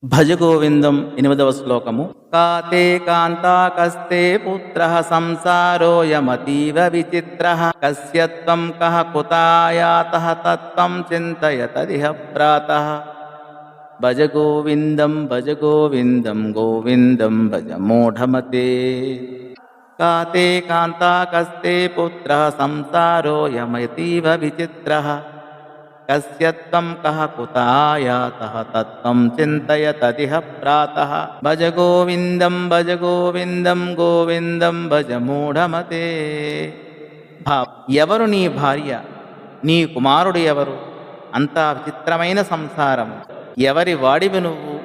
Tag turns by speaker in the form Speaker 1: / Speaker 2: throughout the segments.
Speaker 1: భజ గోవిందం 8వ శ్లోకము. కాతే కాంతాకస్తే పుత్రః సంసారోయమతీవ విచిత్రః కస్య త్వం కః కుతాయాతః తత్వం చింతయతదిహ ప్రాతః. భజ గోవిందం గోవిందం భజ మూఢమతే. కాతే కాంతాకస్తే పుత్రః సంసారోయమతీవ విచిత్రః కస్య త్వం కః కుతాయాతః తత్వం చింతయతదిహ ప్రాతః. భజ గోవిందం గోవిందం భజ మూఢమతే. ఎవరు నీ భార్య, నీ కుమారుడు ఎవరు? అంతా విచిత్రమైన సంసారం. ఎవరి వాడివి నువ్వు?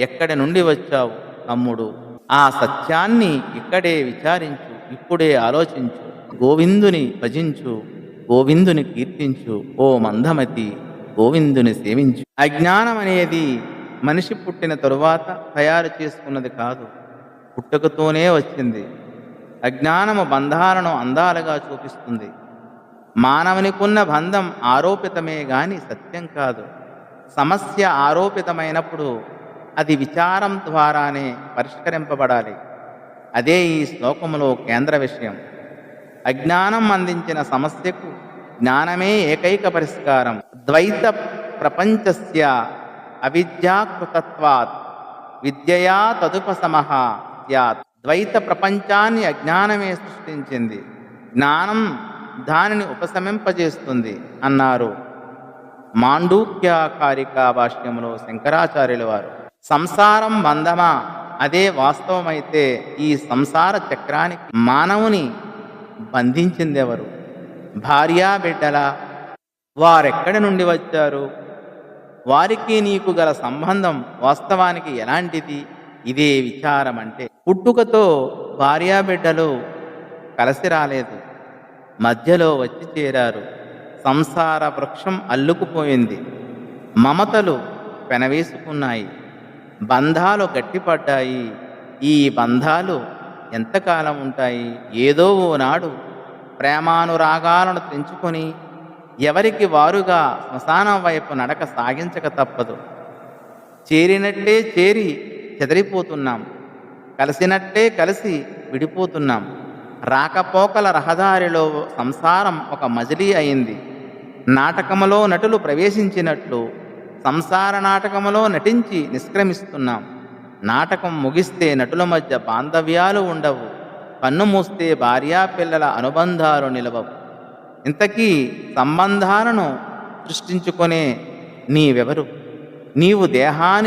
Speaker 1: ఎక్కడి నుండి వచ్చావు తమ్ముడు? ఆ సత్యాన్ని ఇక్కడే విచారించు, ఇప్పుడే ఆలోచించు. గోవిందుని భజించు, గోవిందుని కీర్తించు. ఓ మందమతి, గోవిందుని సేవించు. అజ్ఞానం అనేది మనిషి పుట్టిన తరువాత తయారు చేసుకున్నది కాదు, పుట్టుకతోనే వచ్చింది. అజ్ఞానము బంధాలను అందాలుగా చూపిస్తుంది. మానవునికున్న బంధం ఆరోపితమే గాని సత్యం కాదు. సమస్య ఆరోపితమైనప్పుడు అది విచారం ద్వారానే పరిష్కరింపబడాలి. అదే ఈ శ్లోకములో కేంద్ర విషయం. అజ్ఞానం అందించిన సమస్యకు జ్ఞానమే ఏకైక పరిష్కారం. ద్వైత ప్రపంచస్య అవిద్యాకృతత్వాత్ విద్యయా తదుపశమః స్యాత్. ద్వైత ప్రపంచాన్ని అజ్ఞానమే సృష్టించింది, జ్ఞానం దానిని ఉపశమింపజేస్తుంది అన్నారు మాండూక్యకారికా భాష్యములో శంకరాచార్యుల వారు. సంసారం బంధమా? అదే వాస్తవమైతే ఈ సంసార చక్రానికి మానవుని బంధించిందెవరు? భార్యా బిడ్డలా? వారెక్కడి నుండి వచ్చారు? వారికి నీకు గల సంబంధం వాస్తవానికి ఎలాంటిది? ఇదే విచారం అంటే. పుట్టుకతో భార్యాబిడ్డలు కలిసి రాలేదు, మధ్యలో వచ్చి చేరారు. సంసార వృక్షం అల్లుకుపోయింది, మమతలు పెనవేసుకున్నాయి, బంధాలు గట్టిపడ్డాయి. ఈ బంధాలు ఎంతకాలం ఉంటాయి? ఏదో ఓనాడు ప్రేమానురాగాలను తెంచుకొని ఎవరికి వారుగా శ్మశానం వైపు నడక సాగించక తప్పదు. చేరినట్టే చేరి చెదిరిపోతున్నాం, కలిసినట్టే కలిసి విడిపోతున్నాం. రాకపోకల రహదారిలో సంసారం ఒక మజిలీ అయింది. నాటకములో నటులు ప్రవేశించినట్లు సంసార నాటకములో నటించి నిష్క్రమిస్తున్నాం. నాటకం ముగిస్తే నటుల మధ్య బాంధవ్యాలు ఉండవు, కన్ను మూస్తే భార్యాపిల్లల అనుబంధాలు నిలవవు. ఇంతకీ సంబంధాలను సృష్టించుకునే నీవెవరు? నీవు దేహాన్ని